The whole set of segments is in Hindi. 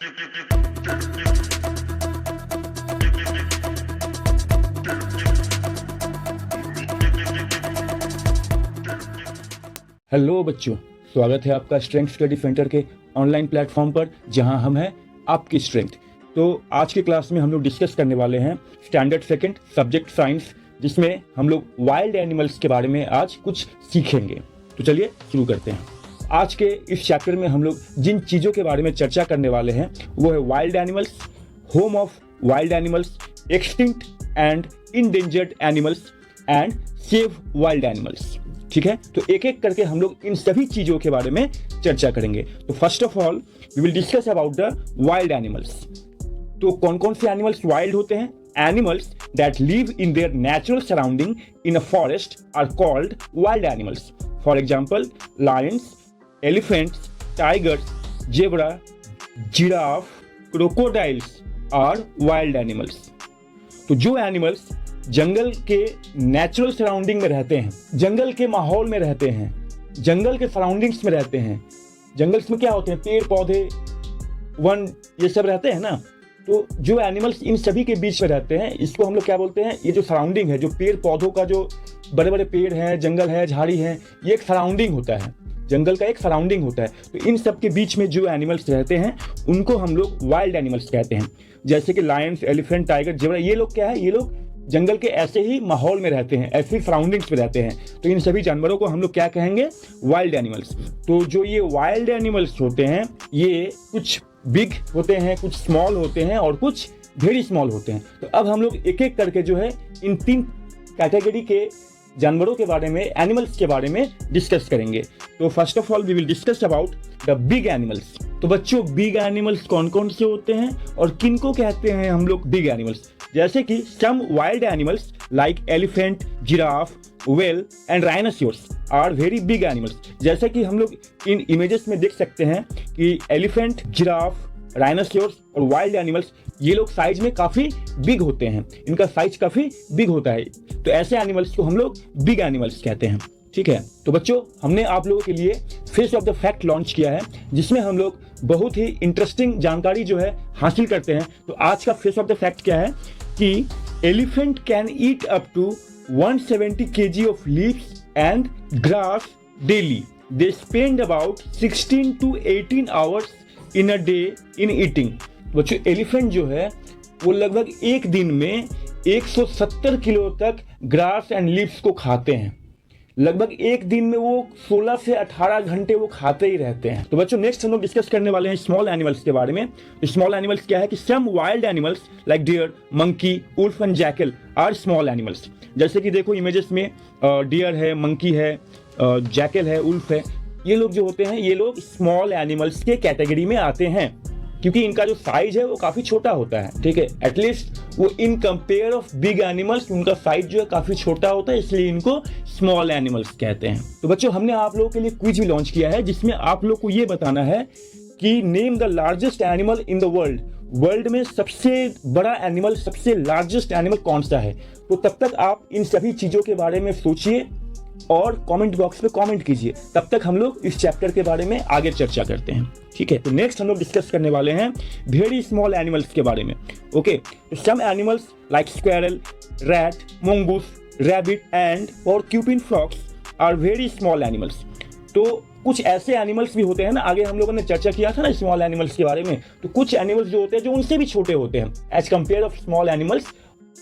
हेलो बच्चों, स्वागत है आपका स्ट्रेंथ स्टडी सेंटर के ऑनलाइन प्लेटफॉर्म पर, जहां हम हैं आपकी स्ट्रेंथ। तो आज के क्लास में हम लोग डिस्कस करने वाले हैं स्टैंडर्ड सेकंड सब्जेक्ट साइंस, जिसमें हम लोग वाइल्ड एनिमल्स के बारे में आज कुछ सीखेंगे। तो चलिए शुरू करते हैं। आज के इस चैप्टर में हम लोग जिन चीज़ों के बारे में चर्चा करने वाले हैं वो है wild animals, home of wild animals, extinct and endangered animals and save wild animals. ठीक है, तो एक एक करके हम लोग इन सभी चीजों के बारे में चर्चा करेंगे। तो first of all we will discuss about the wild animals. तो कौन कौन से एनिमल्स वाइल्ड होते हैं? Animals that live in their natural surrounding in a forest are called wild animals. For example lions, elephants, tigers, zebra, giraffe, crocodiles are wild animals. तो जो एनिमल्स जंगल के नेचुरल सराउंडिंग में रहते हैं, जंगल के माहौल में रहते हैं, जंगल के सराउंडिंग्स में रहते हैं। जंगल्स में क्या होते हैं? पेड़ पौधे, वन, ये सब रहते हैं ना। तो जो एनिमल्स इन सभी के बीच में रहते हैं, इसको हम लोग क्या बोलते हैं? ये जो सराउंडिंग है, जो पेड़ पौधों का, जो बड़े बड़े पेड़ हैं, जंगल है, झाड़ी है, ये एक सराउंडिंग होता है, जंगल का एक सराउंडिंग होता है। तो इन सब के बीच में जो एनिमल्स रहते हैं उनको हम लोग वाइल्ड एनिमल्स कहते हैं। जैसे कि लायंस, एलिफेंट, टाइगर, जेब्रा, ये लोग क्या है? ये लोग जंगल के ऐसे ही माहौल में रहते हैं, ऐसी सराउंडिंग्स में रहते हैं। तो इन सभी जानवरों को हम लोग क्या कहेंगे? Wild animals. तो जो ये वाइल्ड एनिमल्स होते हैं, ये कुछ बिग होते हैं, कुछ स्मॉल होते हैं और कुछ वेरी स्मॉल होते हैं। तो अब हम लोग एक एक करके जो है इन तीन कैटेगरी के जानवरों के बारे में, एनिमल्स के बारे में डिस्कस करेंगे। तो first of all we will discuss about the big animals. तो बच्चों, बिग एनिमल्स कौन कौन से होते हैं और किनको कहते हैं हम लोग बिग एनिमल्स? जैसे कि some wild animals like elephant, giraffe, whale and rhinoceros are very big animals. जैसे कि हम लोग इन इमेजेस में देख सकते हैं कि एलिफेंट, जिराफ, राइनोसोरस और वाइल्ड एनिमल्स, ये लोग साइज में काफी बिग होते हैं, इनका साइज काफी बिग होता है। तो ऐसे एनिमल्स को हम लोग बिग एनिमल्स कहते हैं। ठीक है, तो बच्चों, हमने आप लोगों के लिए face of the fact launch किया है, जिसमें हम लोग बहुत ही इंटरेस्टिंग जानकारी जो है हासिल करते हैं। तो आज का फेस ऑफ द फैक्ट क्या है कि elephant can eat up to 170 kg of leaves and grass daily. They spend about 16 to 18 hours in a day in eating. बच्चों, एलिफेंट जो है वो लगभग एक दिन में 170 किलो तक ग्रास एंड लीव्स को खाते हैं। लगभग एक दिन में वो 16 से 18 घंटे वो खाते ही रहते हैं। तो बच्चों, नेक्स्ट हम लोग डिस्कस करने वाले हैं स्मॉल एनिमल्स के बारे में। स्मॉल एनिमल्स क्या है कि some wild animals like deer, monkey, wolf and jackal are small animals. जैसे कि देखो इमेजेस में डियर है, मंकी है, जैकल है, उल्फ है, ये लोग जो होते हैं ये लोग स्मॉल एनिमल्स के कैटेगरी में आते हैं, क्योंकि इनका जो साइज है वो काफी छोटा होता है। ठीक है, एटलीस्ट वो in compare of big animals उनका साइज जो है काफी छोटा होता है, इसलिए इनको स्मॉल एनिमल्स कहते हैं। तो बच्चों, हमने आप लोगों के लिए क्विज भी लॉन्च किया है, जिसमें आप लोग को ये बताना है कि name the largest animal in the world. World में सबसे बड़ा एनिमल, सबसे लार्जेस्ट एनिमल कौन सा है? तो तब तक आप इन सभी चीजों के बारे में सोचिए और कमेंट बॉक्स में कमेंट कीजिए। तब तक हम लोग इस चैप्टर के बारे में आगे चर्चा करते हैं। ठीक है, तो नेक्स्ट हम लोग डिस्कस करने वाले हैं वेरी स्मॉल एनिमल्स के बारे में। Okay, some animals like squirrel, rat, mongoose, rabbit and porcupine frogs are very small animals. तो कुछ ऐसे एनिमल्स भी होते हैं ना, आगे हम लोगों ने चर्चा किया था ना स्मॉल एनिमल्स के बारे में। तो कुछ एनिमल्स जो होते हैं जो उनसे भी छोटे होते हैं as compare of small animals,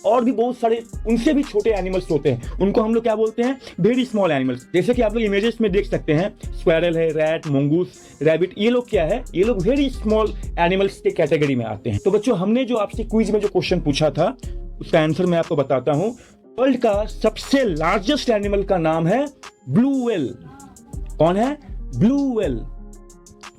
और भी बहुत सारे उनसे भी छोटे एनिमल्स होते हैं, उनको हम लोग क्या बोलते हैं? Very small animals. जैसे कि आप लोग इमेजेस में देख सकते हैं, स्क्वेरल है, रैट, mongoose, रैबिट, ये लोग क्या है? ये लोग वेरी स्मॉल एनिमल्स के कैटेगरी में आते हैं। तो बच्चों, हमने जो आपसे क्विज में जो क्वेश्चन पूछा था उसका आंसर मैं आपको बताता हूं। वर्ल्ड का सबसे लार्जेस्ट एनिमल का नाम है ब्लू व्हेल। कौन है? Blue whale.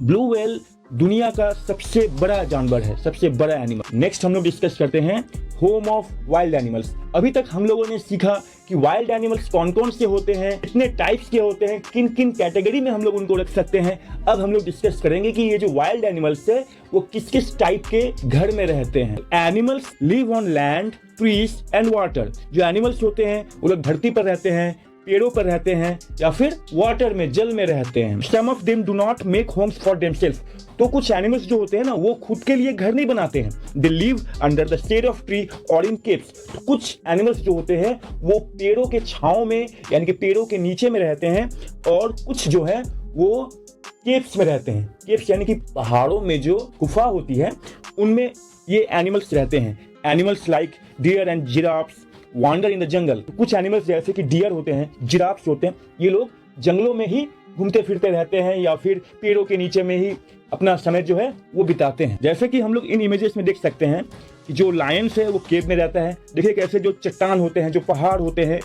ब्लू व्हेल दुनिया का सबसे बड़ा जानवर है, सबसे बड़ा एनिमल। नेक्स्ट हम लोग डिस्कस करते हैं होम ऑफ वाइल्ड एनिमल्स। अभी तक हम लोगों ने सीखा कि वाइल्ड एनिमल्स कौन कौन से होते हैं, कितने टाइप्स के होते हैं, किन किन कैटेगरी में हम लोग उनको रख सकते हैं। अब हम लोग डिस्कस करेंगे कि ये जो वाइल्ड एनिमल्स है वो किस किस टाइप के घर में रहते हैं। Animals live on land, trees and water. जो एनिमल्स होते हैं वो लोग धरती पर रहते हैं, पेड़ों पर रहते हैं या फिर वाटर में, जल में रहते हैं। Some of them do not make homes for themselves. तो कुछ एनिमल्स जो होते हैं ना वो खुद के लिए घर नहीं बनाते हैं, they live under the shade of tree और इन केव्स। तो कुछ एनिमल्स जो होते हैं वो पेड़ों के छांव में यानी कि पेड़ों के नीचे में रहते हैं, और कुछ जो है वो केव्स में रहते हैं। केव्स यानी कि पहाड़ों में जो गुफा होती है उनमें ये एनिमल्स रहते हैं। Animals like deer and giraffes wander in the jungle. तो कुछ एनिमल्स जैसे कि डियर होते हैं, जिराफ्स होते हैं, ये लोग जंगलों में ही घूमते फिरते रहते हैं या फिर पेड़ों के नीचे में ही अपना समय जो है वो बिताते हैं। जैसे कि हम लोग इन इमेजेस में देख सकते हैं कि जो लायंस है वो केव में रहता है। देखिए कैसे जो चट्टान होते हैं, जो पहाड़ होते हैं,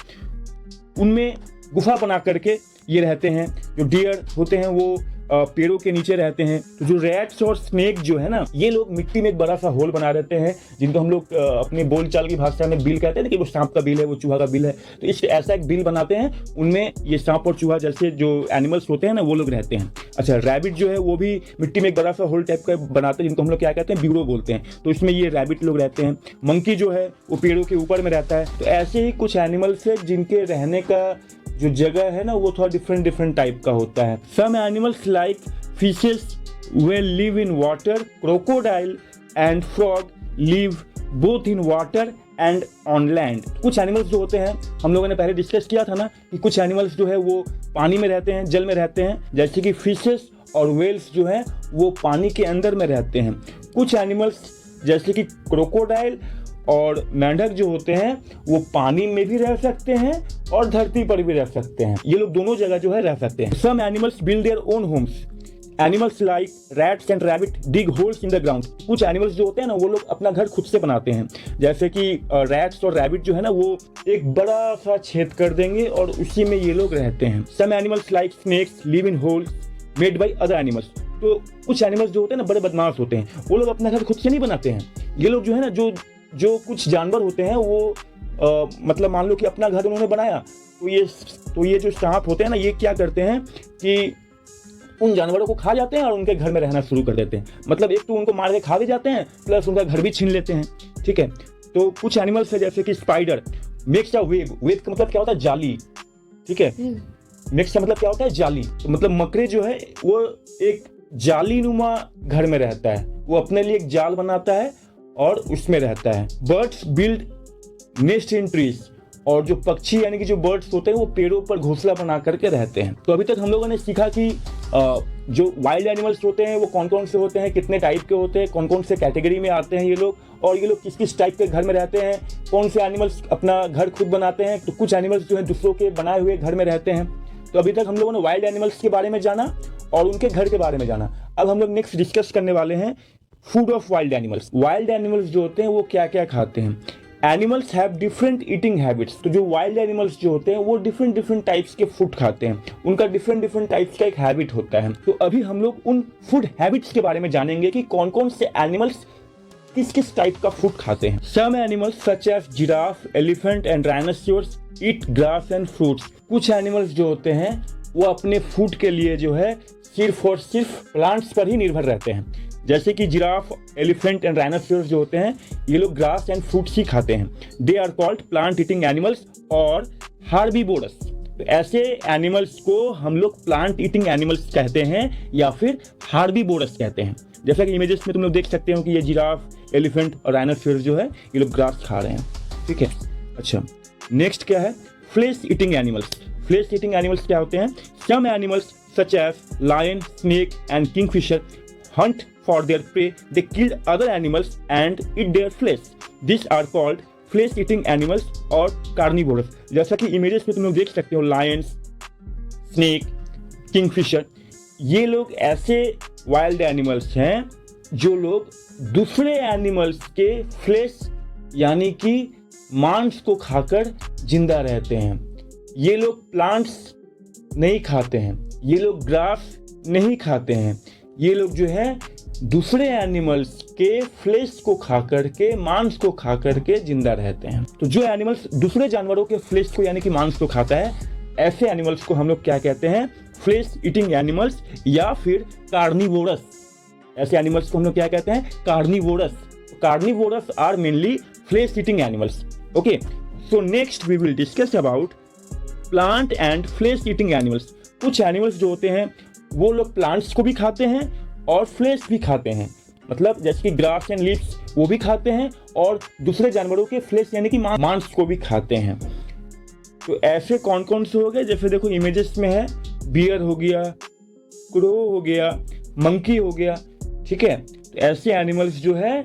उनमें गुफा बना करके ये रहते हैं। जो डियर होते हैं वो पेड़ों के नीचे रहते हैं। तो जो रैट्स और स्नेक जो है ना, ये लोग मिट्टी में एक बड़ा सा होल बना रहते हैं, जिनको हम लोग अपने बोलचाल की भाषा में बिल कहते हैं कि वो सांप का बिल है, वो चूहा का बिल है। तो इस ऐसा एक बिल बनाते हैं, उनमें ये सांप और चूहा जैसे जो एनिमल्स होते हैं ना वो लोग रहते हैं। अच्छा, रैबिट जो है वो भी मिट्टी में एक बड़ा सा होल टाइप का बनाते हैं, जिनको हम लोग क्या कहते हैं, ब्यूरो बोलते हैं। तो इसमें ये रैबिट लोग रहते हैं। मंकी जो है वो पेड़ों के ऊपर में रहता है। तो ऐसे ही कुछ एनिमल्स है जिनके रहने का जो जगह है ना वो थोड़ा डिफरेंट टाइप का होता है। Some animals like fishes will live in water, crocodile and frog live both in water and on land। कुछ एनिमल्स जो होते हैं, हम लोगों ने पहले डिस्कस किया था ना कि कुछ एनिमल्स जो है वो पानी में रहते हैं, जल में रहते हैं, जैसे कि फिशेस और वेल्स जो है वो पानी के अंदर में रहते हैं। कुछ एनिमल्स जैसे कि क्रोकोडाइल और मेंढक जो होते हैं वो पानी में भी रह सकते हैं और धरती पर भी रह सकते हैं। ये लोग दोनों जगह जो है रह सकते हैं। Some animals build their own homes. Animals like rats and rabbit dig holes in the ground. कुछ एनिमल्स जो होते हैं ना वो लोग अपना घर खुद से बनाते हैं। जैसे कि रैट्स और रैबिट जो है ना वो एक बड़ा सा छेद कर देंगे और उसी में ये लोग रहते हैं। Some animals like snakes live in holes made by other animals. तो कुछ एनिमल्स जो होते हैं ना बड़े बदमाश होते हैं, वो लोग अपना घर खुद से नहीं बनाते हैं। ये लोग जो है ना जो कुछ जानवर होते हैं वो मतलब मान लो कि अपना घर उन्होंने बनाया, तो ये जो सांप होते हैं ना ये क्या करते हैं कि उन जानवरों को खा जाते हैं और उनके घर में रहना शुरू कर देते हैं। मतलब एक तो उनको मार के खा भी जाते हैं, प्लस उनका घर भी छीन लेते हैं। ठीक है, तो कुछ एनिमल्स है जैसे कि spider makes a web. Web का मतलब क्या होता है, जाली। ठीक है, मेक्स का मतलब क्या होता है, जाली। तो मतलब मकड़े जो है वो एक जाली नुमा घर में रहता है, वो अपने लिए एक जाल बनाता है और उसमें रहता है। बर्ड्स बिल्ड नेस्ट इन ट्रीज। और जो पक्षी यानी कि जो बर्ड्स होते हैं वो पेड़ों पर घोंसला बना करके रहते हैं। तो अभी तक हम लोगों ने सीखा कि जो वाइल्ड एनिमल्स होते हैं वो कौन कौन से होते हैं, कितने टाइप के होते हैं, कौन कौन से कैटेगरी में आते हैं ये लोग, और ये लोग किस किस टाइप के घर में रहते हैं, कौन से एनिमल्स अपना घर खुद बनाते हैं। तो कुछ एनिमल्स जो है दूसरों के बनाए हुए घर में रहते हैं। तो अभी तक हम लोगों ने वाइल्ड एनिमल्स के बारे में जाना और उनके घर के बारे में जाना। अब हम लोग नेक्स्ट डिस्कस करने वाले हैं food of wild animals. Wild animals जो होते हैं वो क्या क्या खाते हैं। Animals have different eating habits. तो जो वाइल्ड एनिमल्स जो होते हैं वो डिफरेंट टाइप्स के फूड खाते हैं, उनका डिफरेंट टाइप्स का एक हैबिट होता है। तो अभी हम लोग उन फूड हैबिट्स के बारे में जानेंगे कि कौन कौन से एनिमल्स किस किस टाइप का फूड खाते हैं। Some animals such as giraffe, elephant and rhinoceros eat grass and fruits. कुछ एनिमल्स जो होते हैं वो अपने फूड के लिए जो है सिर्फ और सिर्फ प्लांट्स पर ही निर्भर रहते हैं। जैसे कि जिराफ, एलिफेंट एंड राइनोसोरस जो होते हैं ये लोग ग्रास एंड फ्रूट्स ही खाते हैं। They are called plant eating animals और हार्बीवोरस। तो ऐसे एनिमल्स को हम लोग प्लांट ईटिंग एनिमल्स कहते हैं या फिर हार्बीवोरस कहते हैं। जैसा कि इमेजेस में तुम लोग देख सकते हो कि ये जिराफ, एलिफेंट और राइनोसोरस जो है ये लोग ग्रास खा रहे हैं। ठीक है, अच्छा नेक्स्ट क्या है, flesh eating animals. Flesh eating animals क्या होते हैं। Some animals such as lion, snake and kingfisher hunt for their prey. They kill other animals and eat their flesh. These are called flesh eating animals or carnivores. जैसा कि इमेजेस में तुम लोग देख सकते हो लायंस, स्नेक, किंगफिशर, ये लोग ऐसे वाइल्ड एनिमल्स हैं जो लोग दूसरे एनिमल्स के फ्लेश यानी कि मांस को खाकर जिंदा रहते हैं। ये लोग प्लांट्स नहीं खाते हैं, ये लोग ग्रास नहीं खाते हैं, ये लोग जो है दूसरे एनिमल्स के फ्लेश को खाकर के, मांस को खाकर के जिंदा रहते हैं। तो जो एनिमल्स दूसरे जानवरों के फ्लेश को यानी कि मांस को खाता है, ऐसे एनिमल्स को हम लोग क्या कहते हैं, फ्लेश ईटिंग एनिमल्स या फिर कार्निवोरस। ऐसे एनिमल्स को हम लोग क्या कहते हैं, carnivorous. Carnivorous are mainly flesh eating animals. Okay, so next we will discuss about plant and flesh eating animals. कुछ एनिमल्स जो होते हैं वो लोग प्लांट्स को भी खाते हैं और फ्लेश भी खाते हैं, मतलब जैसे कि ग्रास एंड लीव्स वो भी खाते हैं और दूसरे जानवरों के फ्लेश यानी कि मांस को भी खाते हैं। तो ऐसे कौन कौन से हो गए, जैसे देखो इमेजेस में है, बियर हो गया, क्रो हो गया, मंकी हो गया, ठीक है। तो ऐसे एनिमल्स जो है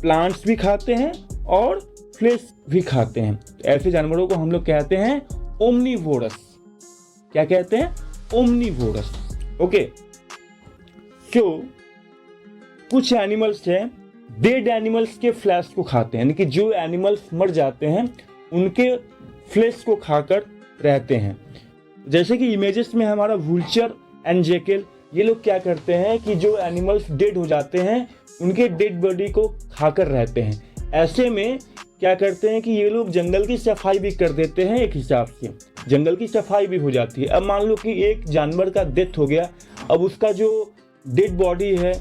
प्लांट्स भी खाते हैं और फ्लेश भी खाते हैं। तो ऐसे जानवरों को हम लोग कहते हैं ओमनीवोरस। क्या कहते हैं? ओमनीवोरस। ओके, तो कुछ एनिमल्स हैं डेड एनिमल्स के फ्लैश को खाते हैं, यानी कि जो एनिमल्स मर जाते हैं उनके फ्लेश को खाकर रहते हैं। जैसे कि इमेजेस में हमारा वुल्चर एंड जैकल, ये लोग क्या करते हैं कि जो एनिमल्स डेड हो जाते हैं उनके डेड बॉडी को खाकर रहते हैं। ऐसे में क्या करते हैं कि ये लोग जंगल की सफाई भी कर देते हैं, एक हिसाब से जंगल की सफाई भी हो जाती है। अब मान लो कि एक जानवर का डेथ हो गया, अब उसका जो डेड बॉडी है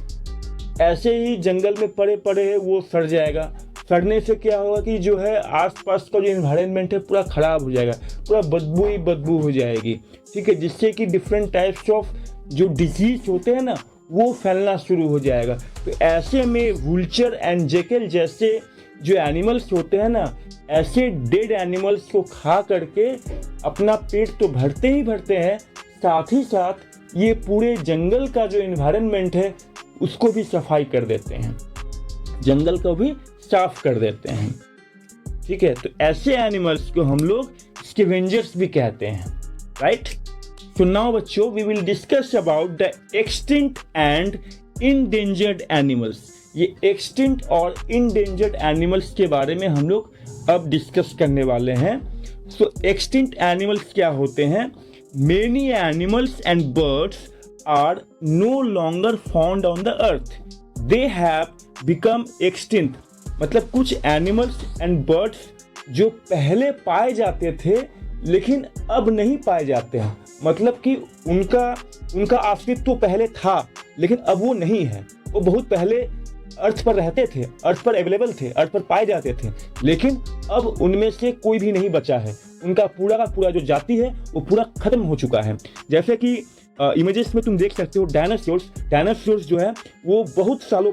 ऐसे ही जंगल में पड़े पड़े है वो सड़ जाएगा। सड़ने से क्या होगा कि जो है आसपास का जो एनवायरनमेंट है पूरा खराब हो जाएगा, पूरा बदबू ही बदबू हो जाएगी, ठीक है, जिससे कि डिफरेंट टाइप्स ऑफ जो डिजीज होते हैं ना वो फैलना शुरू हो जाएगा। तो ऐसे में वुल्चर एंड जैकल जैसे जो एनिमल्स होते हैं ना, ऐसे डेड एनिमल्स को खा करके अपना पेट तो भरते ही भरते हैं, साथ ही साथ ये पूरे जंगल का जो एनवायरनमेंट है उसको भी सफाई कर देते हैं, जंगल को भी साफ कर देते हैं, ठीक है। तो ऐसे एनिमल्स को हम लोग स्कैवेंजर्स भी कहते हैं, राइट। सो नाउ बच्चों we will discuss about the extinct and endangered animals. ये एक्सटिंक्ट और इंडेंजर्ड एनिमल्स के बारे में हम लोग अब डिस्कस करने वाले हैं। सो एक्सटिंक्ट एनिमल्स क्या होते हैं? Many animals and birds are no longer found on the earth. They have become extinct. मतलब कुछ एनिमल्स एंड बर्ड्स जो पहले पाए जाते थे लेकिन अब नहीं पाए जाते हैं, मतलब कि उनका अस्तित्व तो पहले था लेकिन अब वो नहीं है। वो बहुत पहले अर्थ पर रहते थे, अर्थ पर अवेलेबल थे, अर्थ पर पाए जाते थे, लेकिन अब उनमें से कोई भी नहीं बचा है। उनका पूरा का पूरा जो जाति है वो पूरा खत्म हो चुका है। जैसे कि इमेजेस में तुम देख सकते हो डायनासोर्स जो है वो बहुत सालों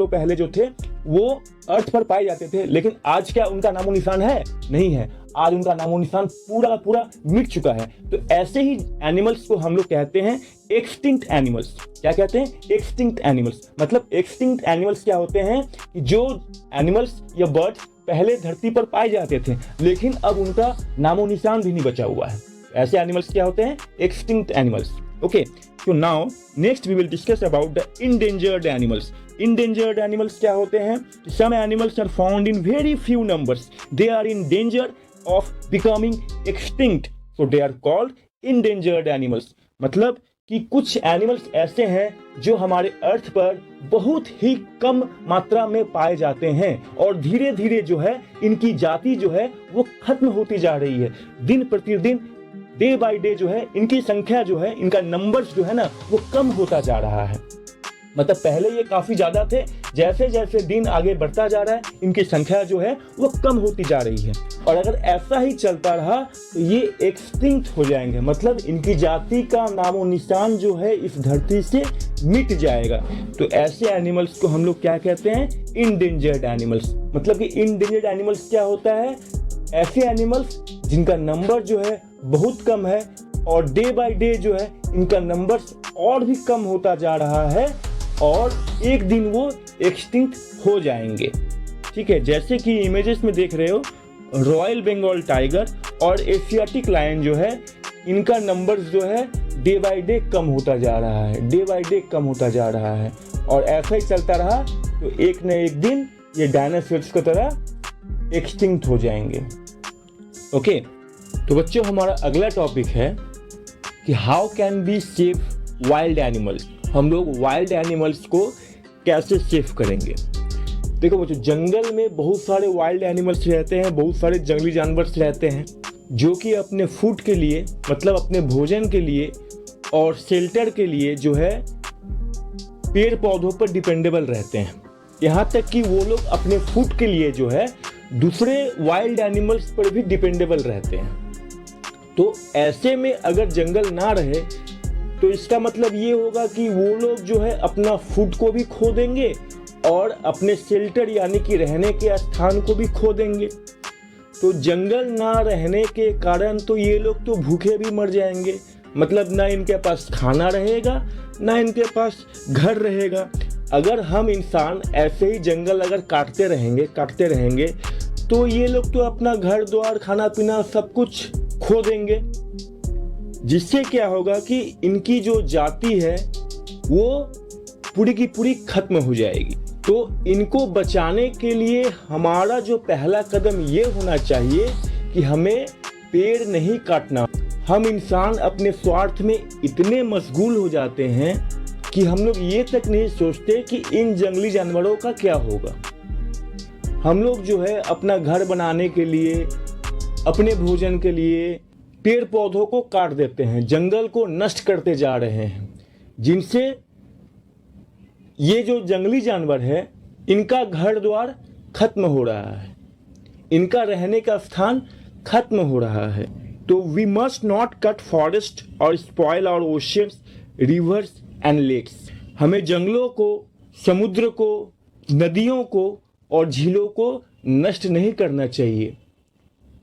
पहले जो थे वो अर्थ पर पाए जाते थे, लेकिन आज क्या उनका नामो निशान है? नहीं है। आज उनका नामो निशान पूरा का पूरा मिट चुका है। तो ऐसे ही एनिमल्स को हम लोग कहते हैं एक्सटिंक्ट एनिमल्स। क्या कहते हैं? Extinct animals. मतलब एक्सटिंक्ट एनिमल्स क्या होते हैं कि जो एनिमल्स या बर्ड्स पहले धरती पर पाए जाते थे लेकिन अब उनका नामो निशान भी नहीं बचा हुआ है। ऐसे एनिमल्स क्या होते हैं? Extinct animals. Okay, so now next we will discuss about the endangered animals. Endangered animals क्या होते हैं? Some animals are found in very few numbers. They are in danger of becoming extinct. So they are called endangered animals. मतलब कि कुछ एनिमल्स ऐसे हैं जो हमारे अर्थ पर बहुत ही कम मात्रा में पाए जाते हैं और धीरे धीरे जो है इनकी जाति जो है वो खत्म होती जा रही है। दिन प्रतिदिन डे बाय डे जो है इनकी संख्या जो है, इनका नंबर्स जो है ना वो कम होता जा रहा है। मतलब पहले ये काफी ज्यादा थे, जैसे जैसे दिन आगे बढ़ता जा रहा है इनकी संख्या जो है वो कम होती जा रही है। और अगर ऐसा ही चलता रहा तो ये एक्सटिंक्ट हो जाएंगे, मतलब इनकी जाति का नामो निशान जो है इस धरती से मिट जाएगा। तो ऐसे एनिमल्स को हम लोग क्या कहते हैं? Endangered animals. मतलब कि इंडेंजर्ड एनिमल्स क्या होता है? ऐसे एनिमल्स जिनका नंबर जो है बहुत कम है और डे बाय डे जो है इनका नंबर्स और भी कम होता जा रहा है और एक दिन वो एक्सटिंक्ट हो जाएंगे, ठीक है। जैसे कि इमेजेस में देख रहे हो, रॉयल बंगाल टाइगर और एशियाटिक लायन जो है इनका नंबर्स जो है डे बाय डे कम होता जा रहा है, डे बाय डे कम होता जा रहा है। और ऐसा ही चलता रहा तो एक न एक दिन ये डायनासोर्स की तरह एक्सटिंक्ट हो जाएंगे। ओके, तो बच्चों हमारा अगला टॉपिक है कि how can be save wild animals. हम लोग वाइल्ड एनिमल्स को कैसे सेव करेंगे? देखो बच्चों, जंगल में बहुत सारे वाइल्ड एनिमल्स रहते हैं, बहुत सारे जंगली जानवर रहते हैं जो कि अपने फूड के लिए, मतलब अपने भोजन के लिए और शेल्टर के लिए जो है पेड़ पौधों पर डिपेंडेबल रहते हैं। यहाँ तक कि वो लोग अपने फूड के लिए जो है दूसरे वाइल्ड एनिमल्स पर भी डिपेंडेबल रहते हैं। तो ऐसे में अगर जंगल ना रहे तो इसका मतलब ये होगा कि वो लोग जो है अपना फूड को भी खो देंगे और अपने शेल्टर यानी कि रहने के स्थान को भी खो देंगे। तो जंगल ना रहने के कारण तो ये लोग तो भूखे भी मर जाएंगे, मतलब ना इनके पास खाना रहेगा ना इनके पास घर रहेगा। अगर हम इंसान ऐसे ही जंगल अगर काटते रहेंगे तो ये लोग तो अपना घर द्वार खाना पीना सब कुछ खो देंगे, जिससे क्या होगा कि इनकी जो जाति है वो पूरी की पूरी खत्म हो जाएगी। तो इनको बचाने के लिए हमारा जो पहला कदम ये होना चाहिए कि हमें पेड़ नहीं काटना। हम इंसान अपने स्वार्थ में इतने मशगूल हो जाते हैं कि हम लोग ये तक नहीं सोचते कि इन जंगली जानवरों का क्या होगा। हम लोग जो है अपना घर बनाने के लिए, अपने भोजन के लिए पेड़ पौधों को काट देते हैं, जंगल को नष्ट करते जा रहे हैं, जिनसे ये जो जंगली जानवर है इनका घर द्वार खत्म हो रहा है, इनका रहने का स्थान खत्म हो रहा है। तो we must not cut forest और spoil our oceans, rivers and lakes. हमें जंगलों को, समुद्र को, नदियों को और झीलों को नष्ट नहीं करना चाहिए।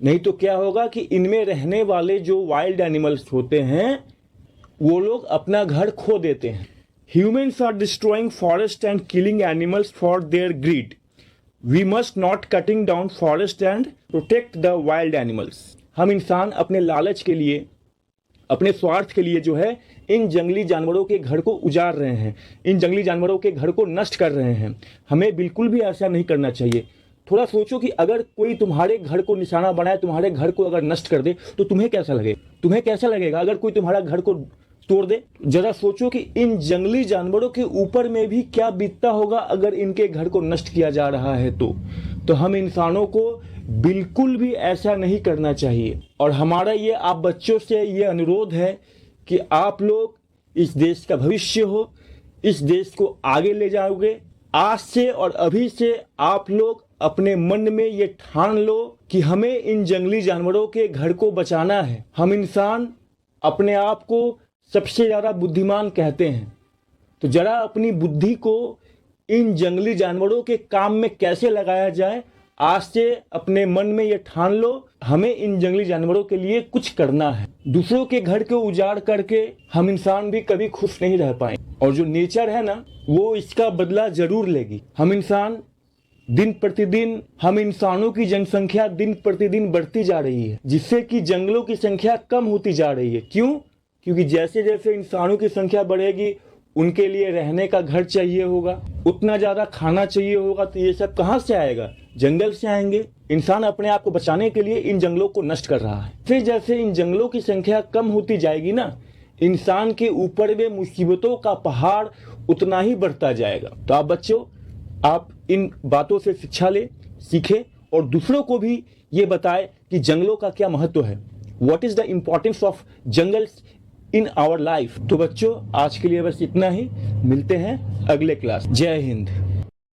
नहीं तो क्या होगा कि इनमें रहने वाले जो वाइल्ड एनिमल्स होते हैं वो लोग अपना घर खो देते हैं। Humans are destroying forest and killing animals for their greed. We must not cutting down forest and protect the wild animals. हम इंसान अपने लालच के लिए, अपने स्वार्थ के लिए जो है इन जंगली जानवरों के घर को उजाड़ रहे हैं, इन जंगली जानवरों के घर को नष्ट कर रहे हैं। हमें बिल्कुल भी ऐसा नहीं करना चाहिए। थोड़ा सोचो कि अगर कोई तुम्हारे घर को निशाना बनाए, तुम्हारे घर को अगर नष्ट कर दे तो तुम्हें कैसा लगेगा? तुम्हें कैसा लगेगा अगर कोई तुम्हारा घर को तोड़ दे? जरा सोचो कि इन जंगली जानवरों के ऊपर में भी क्या बीतता होगा अगर इनके घर को नष्ट किया जा रहा है। तो हम इंसानों को बिल्कुल भी ऐसा नहीं करना चाहिए। और हमारा ये आप बच्चों से ये अनुरोध है कि आप लोग इस देश का भविष्य हो, इस देश को आगे ले जाओगे। आज से और अभी से आप लोग अपने मन में ये ठान लो कि हमें इन जंगली जानवरों के घर को बचाना है। हम इंसान अपने आप को सबसे ज़्यादा बुद्धिमान कहते हैं, तो जरा अपनी बुद्धि को इन जंगली जानवरों के काम में कैसे लगाया जाए, आज से अपने मन में ये ठान लो, हमें इन जंगली जानवरों के लिए कुछ करना है। दूसरों के घर को उजाड़ करके हम इंसान भी कभी खुश नहीं रह पाए, और जो नेचर है ना वो इसका बदला जरूर लेगी। हम इंसान दिन प्रतिदिन, हम इंसानों की जनसंख्या दिन प्रतिदिन बढ़ती जा रही है, जिससे कि जंगलों की संख्या कम होती जा रही है। क्यों? क्योंकि जैसे जैसे इंसानों की संख्या बढ़ेगी उनके लिए रहने का घर चाहिए होगा, उतना ज़्यादा खाना चाहिए होगा, तो ये सब कहाँ से आएगा? जंगल से आएंगे। इंसान अपने आप को बचाने के लिए इन जंगलों को नष्ट कर रहा है। फिर जैसे इन जंगलों की संख्या कम होती जाएगी ना, इंसान के ऊपर में मुसीबतों का पहाड़ उतना ही बढ़ता जाएगा। तो आप बच्चों, आप इन बातों से शिक्षा ले, सीखे और दूसरों को भी ये बताए कि जंगलों का क्या महत्व है। What is the importance of jungles in our life. तो बच्चों, आज के लिए बस इतना ही। मिलते हैं अगले क्लास। जय हिंद।